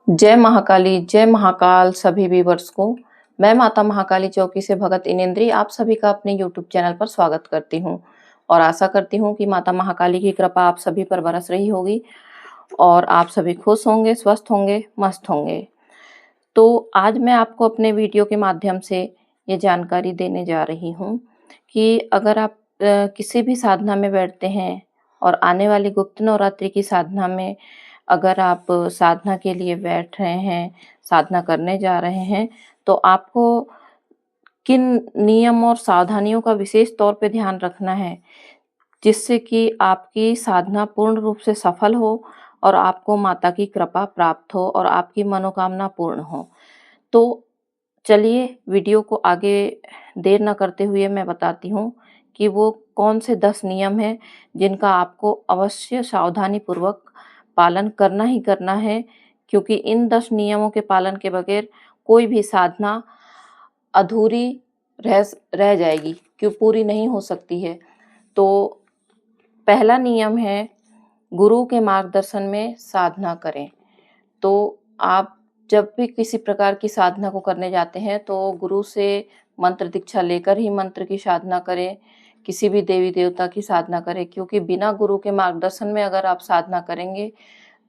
जय महाकाली, जय महाकाल सभी व्यूअर्स को। मैं माता महाकाली चौकी से भगत इनेन्द्री आप सभी का अपने यूट्यूब चैनल पर स्वागत करती हूँ और आशा करती हूँ कि माता महाकाली की कृपा आप सभी पर बरस रही होगी और आप सभी खुश होंगे, स्वस्थ होंगे, मस्त होंगे। तो आज मैं आपको अपने वीडियो के माध्यम से ये जानकारी देने जा रही हूँ कि अगर आप किसी भी साधना में बैठते हैं और आने वाली गुप्त नवरात्रि की साधना में अगर आप साधना के लिए बैठ रहे हैं, साधना करने जा रहे हैं, तो आपको किन नियम और सावधानियों का विशेष तौर पे ध्यान रखना है, जिससे कि आपकी साधना पूर्ण रूप से सफल हो और आपको माता की कृपा प्राप्त हो और आपकी मनोकामना पूर्ण हो। तो चलिए वीडियो को आगे देर ना करते हुए मैं बताती हूँ कि वो कौन से 10 नियम हैं जिनका आपको अवश्य सावधानी पूर्वक पालन करना ही करना है, क्योंकि इन 10 नियमों के पालन के बगैर कोई भी साधना अधूरी रह जाएगी, क्यों पूरी नहीं हो सकती है। तो पहला नियम है गुरु के मार्गदर्शन में साधना करें। तो आप जब भी किसी प्रकार की साधना को करने जाते हैं तो गुरु से मंत्र दीक्षा लेकर ही मंत्र की साधना करें, किसी भी देवी देवता की साधना करें, क्योंकि बिना गुरु के मार्गदर्शन में अगर आप साधना करेंगे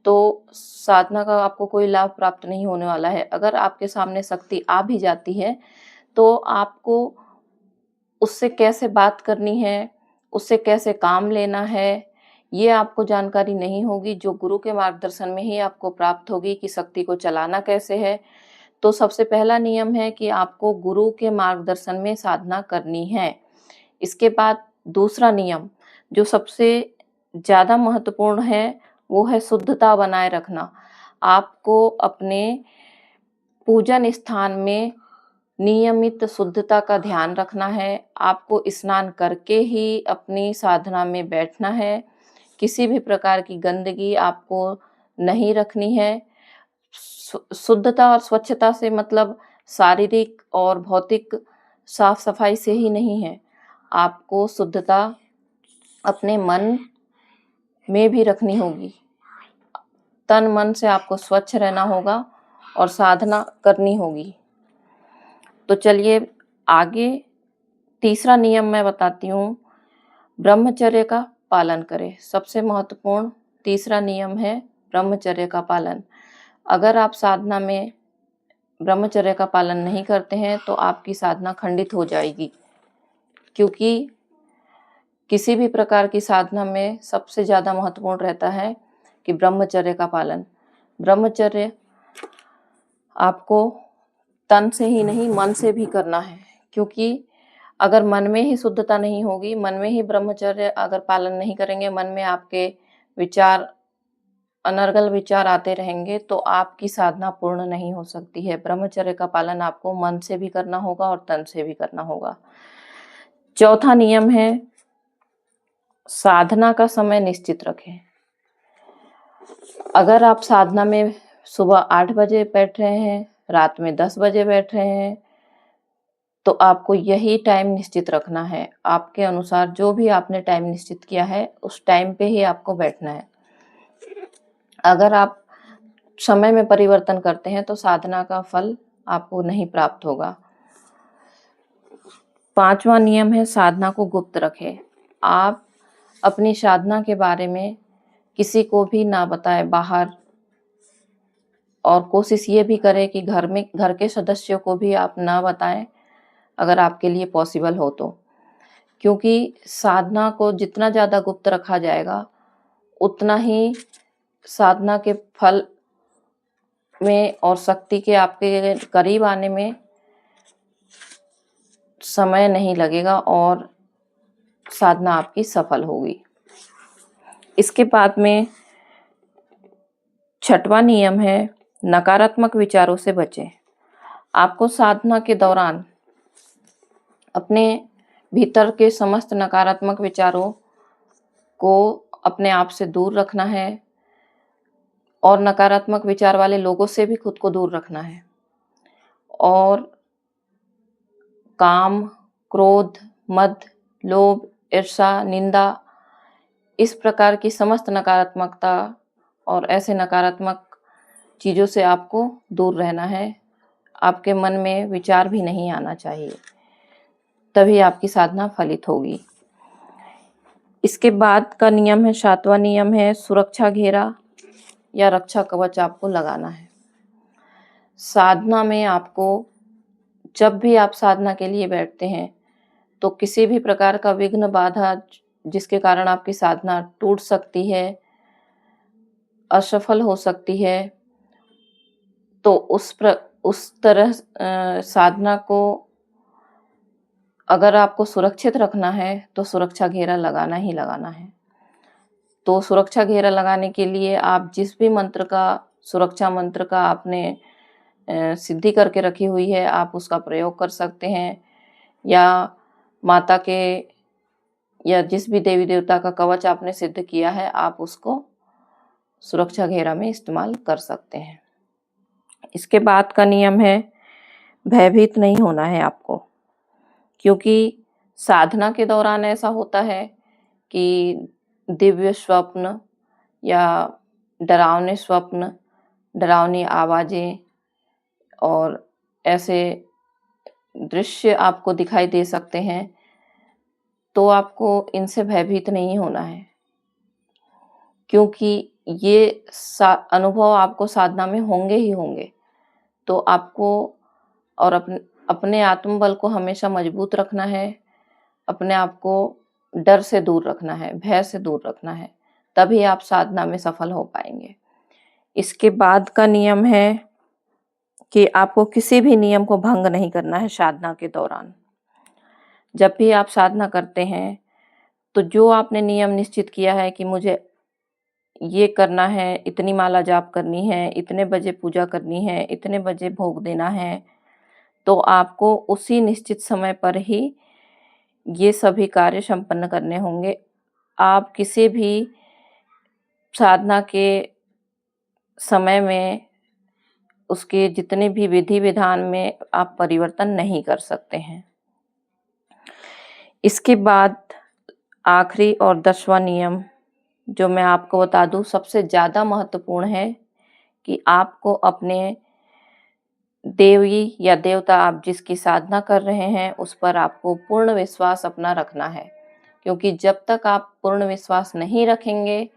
तो साधना का आपको कोई लाभ प्राप्त नहीं होने वाला है। अगर आपके सामने शक्ति आ भी जाती है तो आपको उससे कैसे बात करनी है, उससे कैसे काम लेना है, ये आपको जानकारी नहीं होगी, जो गुरु के मार्गदर्शन में ही आपको प्राप्त होगी कि शक्ति को चलाना कैसे है। तो सबसे पहला नियम है कि आपको गुरु के मार्गदर्शन में साधना करनी है। इसके बाद दूसरा नियम जो सबसे ज़्यादा महत्वपूर्ण है, वो है शुद्धता बनाए रखना। आपको अपने पूजन स्थान में नियमित शुद्धता का ध्यान रखना है। आपको स्नान करके ही अपनी साधना में बैठना है। किसी भी प्रकार की गंदगी आपको नहीं रखनी है। शुद्धता और स्वच्छता से मतलब शारीरिक और भौतिक साफ सफाई से ही नहीं है। आपको शुद्धता अपने मन में भी रखनी होगी। तन मन से आपको स्वच्छ रहना होगा और साधना करनी होगी। तो चलिए आगे तीसरा नियम मैं बताती हूँ, ब्रह्मचर्य का पालन करें। सबसे महत्वपूर्ण तीसरा नियम है ब्रह्मचर्य का पालन। अगर आप साधना में ब्रह्मचर्य का पालन नहीं करते हैं तो आपकी साधना खंडित हो जाएगी, क्योंकि किसी भी प्रकार की साधना में सबसे ज़्यादा महत्वपूर्ण रहता है कि ब्रह्मचर्य का पालन। ब्रह्मचर्य आपको तन से ही नहीं मन से भी करना है, क्योंकि अगर मन में ही शुद्धता नहीं होगी, मन में ही ब्रह्मचर्य अगर पालन नहीं करेंगे, मन में आपके विचार अनर्गल विचार आते रहेंगे तो आपकी साधना पूर्ण नहीं हो सकती है। ब्रह्मचर्य का पालन आपको मन से भी करना होगा और तन से भी करना होगा। चौथा नियम है साधना का समय निश्चित रखें। अगर आप साधना में सुबह 8 बजे बैठ रहे हैं, रात में 10 बजे बैठ रहे हैं, तो आपको यही टाइम निश्चित रखना है। आपके अनुसार जो भी आपने टाइम निश्चित किया है उस टाइम पे ही आपको बैठना है। अगर आप समय में परिवर्तन करते हैं तो साधना का फल आपको नहीं प्राप्त होगा। पांचवा नियम है साधना को गुप्त रखें। आप अपनी साधना के बारे में किसी को भी ना बताएं बाहर, और कोशिश ये भी करें कि घर के सदस्यों को भी आप ना बताएं अगर आपके लिए पॉसिबल हो तो, क्योंकि साधना को जितना ज़्यादा गुप्त रखा जाएगा उतना ही साधना के फल में और शक्ति के आपके करीब आने में समय नहीं लगेगा और साधना आपकी सफल होगी। इसके बाद में छठवां नियम है नकारात्मक विचारों से बचें। आपको साधना के दौरान अपने भीतर के समस्त नकारात्मक विचारों को अपने आप से दूर रखना है और नकारात्मक विचार वाले लोगों से भी खुद को दूर रखना है। और काम, क्रोध, मद, लोभ, ईर्ष्या, निंदा, इस प्रकार की समस्त नकारात्मकता और ऐसे नकारात्मक चीज़ों से आपको दूर रहना है। आपके मन में विचार भी नहीं आना चाहिए, तभी आपकी साधना फलित होगी। इसके बाद का नियम है, 7वां नियम है, सुरक्षा घेरा या रक्षा कवच आपको लगाना है। साधना में आपको, जब भी आप साधना के लिए बैठते हैं, तो किसी भी प्रकार का विघ्न बाधा जिसके कारण आपकी साधना टूट सकती है, असफल हो सकती है, तो उस तरह साधना को अगर आपको सुरक्षित रखना है तो सुरक्षा घेरा लगाना ही लगाना है। तो सुरक्षा घेरा लगाने के लिए आप जिस भी मंत्र का, सुरक्षा मंत्र का आपने सिद्धि करके रखी हुई है, आप उसका प्रयोग कर सकते हैं, या माता के या जिस भी देवी देवता का कवच आपने सिद्ध किया है, आप उसको सुरक्षा घेरा में इस्तेमाल कर सकते हैं। इसके बाद का नियम है, भयभीत नहीं होना है आपको, क्योंकि साधना के दौरान ऐसा होता है कि दिव्य स्वप्न या डरावने स्वप्न, डरावनी आवाजें और ऐसे दृश्य आपको दिखाई दे सकते हैं, तो आपको इनसे भयभीत नहीं होना है, क्योंकि ये अनुभव आपको साधना में होंगे ही होंगे। तो आपको और अपने आत्मबल को हमेशा मजबूत रखना है, अपने आप को डर से दूर रखना है, भय से दूर रखना है, तभी आप साधना में सफल हो पाएंगे। इसके बाद का नियम है कि आपको किसी भी नियम को भंग नहीं करना है साधना के दौरान। जब भी आप साधना करते हैं, तो जो आपने नियम निश्चित किया है कि मुझे ये करना है, इतनी माला जाप करनी है, इतने बजे पूजा करनी है, इतने बजे भोग देना है, तो आपको उसी निश्चित समय पर ही ये सभी कार्य संपन्न करने होंगे। आप किसी भी साधना के समय में उसके जितने भी विधि विधान में आप परिवर्तन नहीं कर सकते हैं। इसके बाद आखिरी और 10वां नियम जो मैं आपको बता दूं, सबसे ज़्यादा महत्वपूर्ण है कि आपको अपने देवी या देवता, आप जिसकी साधना कर रहे हैं, उस पर आपको पूर्ण विश्वास अपना रखना है, क्योंकि जब तक आप पूर्ण विश्वास नहीं रखेंगे,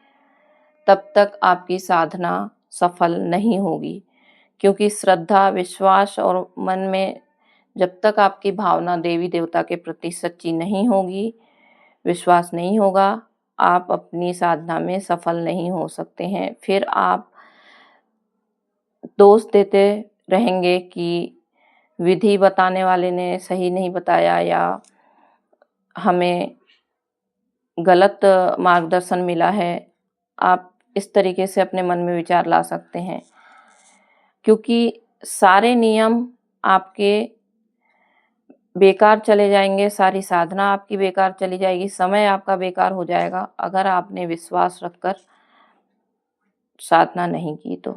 तब तक आपकी साधना सफल नहीं होगी। क्योंकि श्रद्धा, विश्वास और मन में जब तक आपकी भावना देवी देवता के प्रति सच्ची नहीं होगी, विश्वास नहीं होगा, आप अपनी साधना में सफल नहीं हो सकते हैं। फिर आप दोष देते रहेंगे कि विधि बताने वाले ने सही नहीं बताया, या हमें गलत मार्गदर्शन मिला है। आप इस तरीके से अपने मन में विचार ला सकते हैं, क्योंकि सारे नियम आपके बेकार चले जाएंगे, सारी साधना आपकी बेकार चली जाएगी, समय आपका बेकार हो जाएगा अगर आपने विश्वास रखकर साधना नहीं की तो।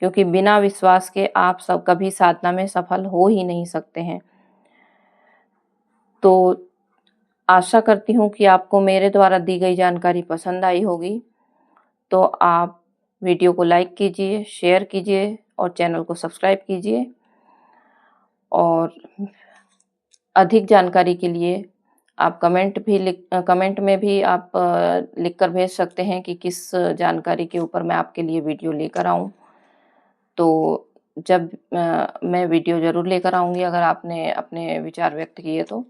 क्योंकि बिना विश्वास के आप सब कभी साधना में सफल हो ही नहीं सकते हैं। तो आशा करती हूँ कि आपको मेरे द्वारा दी गई जानकारी पसंद आई होगी। तो आप वीडियो को लाइक कीजिए, शेयर कीजिए और चैनल को सब्सक्राइब कीजिए। और अधिक जानकारी के लिए आप कमेंट में भी आप लिख कर भेज सकते हैं कि किस जानकारी के ऊपर मैं आपके लिए वीडियो लेकर आऊँ। तो जब मैं वीडियो ज़रूर लेकर आऊँगी, अगर आपने अपने विचार व्यक्त किए तो।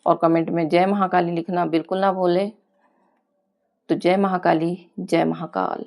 और कमेंट में जय महाकाली लिखना बिल्कुल ना भूलें। तो जय महाकाली, जय महाकाल।